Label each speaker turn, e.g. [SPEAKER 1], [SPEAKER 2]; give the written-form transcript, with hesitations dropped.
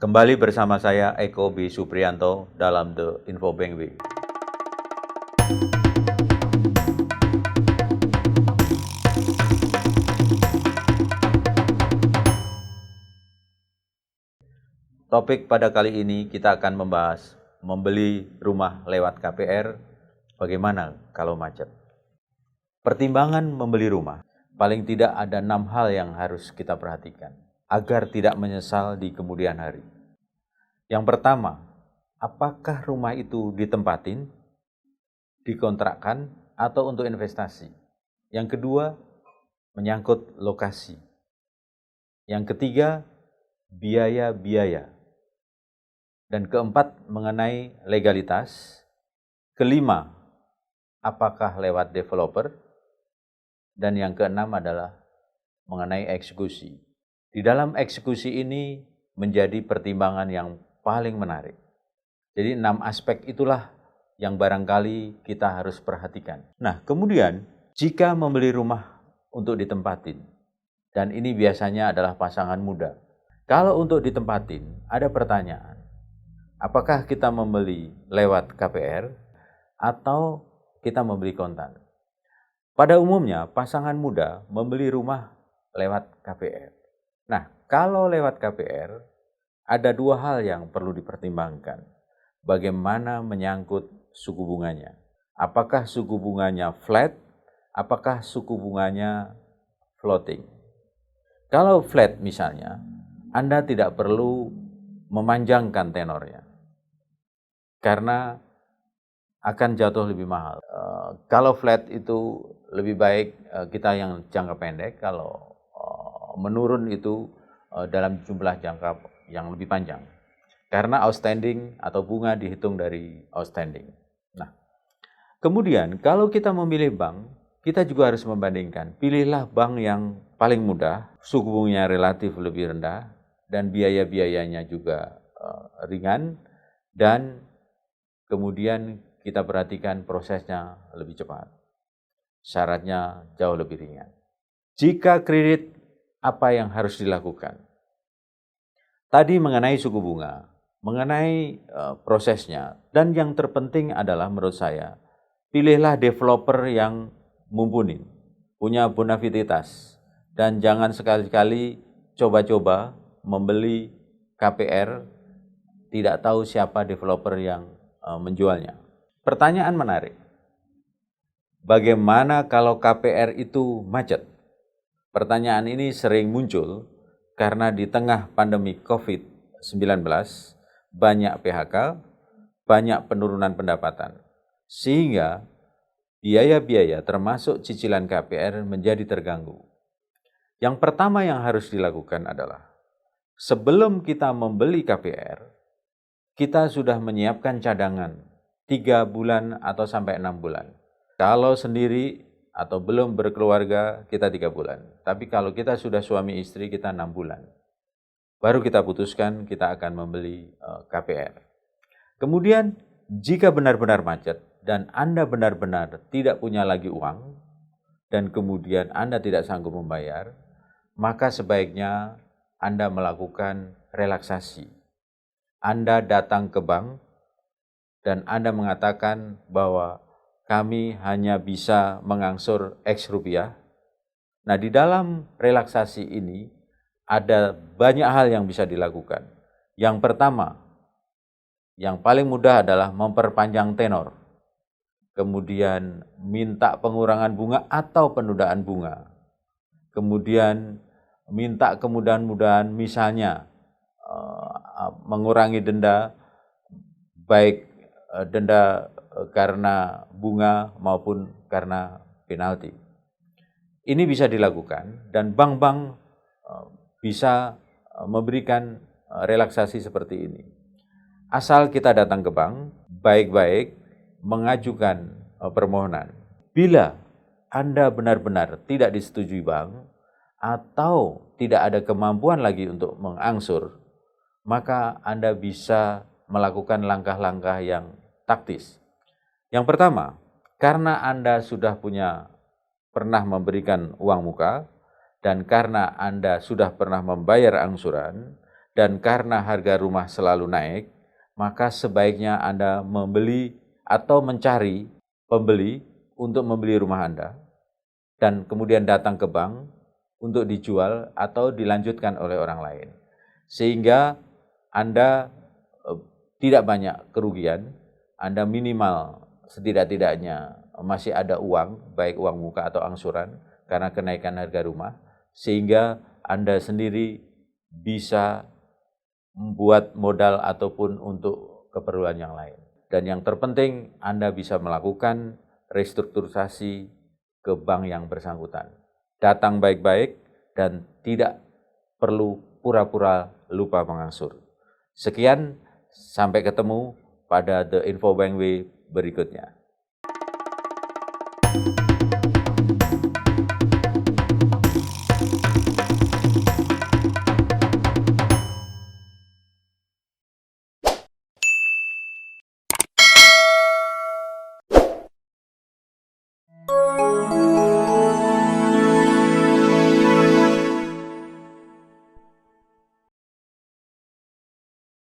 [SPEAKER 1] Kembali bersama saya Eko B. Supriyanto dalam The Infobank Week. Topik pada kali ini kita akan membahas membeli rumah lewat KPR, bagaimana kalau macet. Pertimbangan membeli rumah, paling tidak ada 6 hal yang harus kita perhatikan agar tidak menyesal di kemudian hari. Yang pertama, apakah rumah itu ditempatin, dikontrakkan, atau untuk investasi? Yang kedua, menyangkut lokasi. Yang ketiga, biaya-biaya. Dan keempat, mengenai legalitas. Kelima, apakah lewat developer? Dan yang keenam adalah mengenai eksekusi. Di dalam eksekusi ini menjadi pertimbangan yang paling menarik. Jadi 6 aspek itulah yang barangkali kita harus perhatikan. Nah, kemudian jika membeli rumah untuk ditempatin, dan ini biasanya adalah pasangan muda. Kalau untuk ditempatin, ada pertanyaan. Apakah kita membeli lewat KPR atau kita membeli kontan? Pada umumnya, pasangan muda membeli rumah lewat KPR. Nah, kalau lewat KPR, ada 2 hal yang perlu dipertimbangkan. Bagaimana menyangkut suku bunganya? Apakah suku bunganya flat? Apakah suku bunganya floating? Kalau flat misalnya, Anda tidak perlu memanjangkan tenornya, karena akan jatuh lebih mahal. Kalau flat itu lebih baik kita yang jangka pendek, kalau menurun itu dalam jumlah jangka yang lebih panjang. Karena outstanding atau bunga dihitung dari outstanding. Nah, kemudian kalau kita memilih bank, kita juga harus membandingkan. Pilihlah bank yang paling mudah, suku bunganya relatif lebih rendah, dan biaya-biayanya juga ringan, dan kemudian kita perhatikan prosesnya lebih cepat. Syaratnya jauh lebih ringan. Jika kredit, apa yang harus dilakukan? Tadi mengenai suku bunga, mengenai prosesnya, dan yang terpenting adalah menurut saya, pilihlah developer yang mumpuni, punya bonaviditas, dan jangan sekali-kali coba-coba membeli KPR, tidak tahu siapa developer yang menjualnya. Pertanyaan menarik, bagaimana kalau KPR itu macet? Pertanyaan ini sering muncul karena di tengah pandemi COVID-19, banyak PHK, banyak penurunan pendapatan, sehingga biaya-biaya termasuk cicilan KPR menjadi terganggu. Yang pertama yang harus dilakukan adalah, sebelum kita membeli KPR, kita sudah menyiapkan cadangan 3 bulan atau sampai 6 bulan. Kalau sendiri atau belum berkeluarga, kita 3 bulan. Tapi kalau kita sudah suami istri, kita 6 bulan. Baru kita putuskan kita akan membeli KPR. Kemudian, jika benar-benar macet dan Anda benar-benar tidak punya lagi uang, dan kemudian Anda tidak sanggup membayar, maka sebaiknya Anda melakukan relaksasi. Anda datang ke bank, dan Anda mengatakan bahwa kami hanya bisa mengangsur X rupiah. Nah, di dalam relaksasi ini ada banyak hal yang bisa dilakukan. Yang pertama, yang paling mudah adalah memperpanjang tenor. Kemudian minta pengurangan bunga atau penundaan bunga. Kemudian minta kemudahan-mudahan, misalnya mengurangi denda, baik denda karena bunga maupun karena penalti. Ini bisa dilakukan dan bank-bank bisa memberikan relaksasi seperti ini. Asal kita datang ke bank, baik-baik mengajukan permohonan. Bila Anda benar-benar tidak disetujui bank atau tidak ada kemampuan lagi untuk mengangsur, maka Anda bisa melakukan langkah-langkah yang taktis. Yang pertama, karena Anda sudah pernah memberikan uang muka, dan karena Anda sudah pernah membayar angsuran, dan karena harga rumah selalu naik, maka sebaiknya Anda membeli atau mencari pembeli untuk membeli rumah Anda dan kemudian datang ke bank untuk dijual atau dilanjutkan oleh orang lain. Sehingga Anda tidak banyak kerugian, Anda minimal setidak-tidaknya masih ada uang, baik uang muka atau angsuran, karena kenaikan harga rumah, sehingga Anda sendiri bisa membuat modal ataupun untuk keperluan yang lain. Dan yang terpenting, Anda bisa melakukan restrukturisasi ke bank yang bersangkutan. Datang baik-baik dan tidak perlu pura-pura lupa mengangsur. Sekian, sampai ketemu pada The Info Bank Way berikutnya.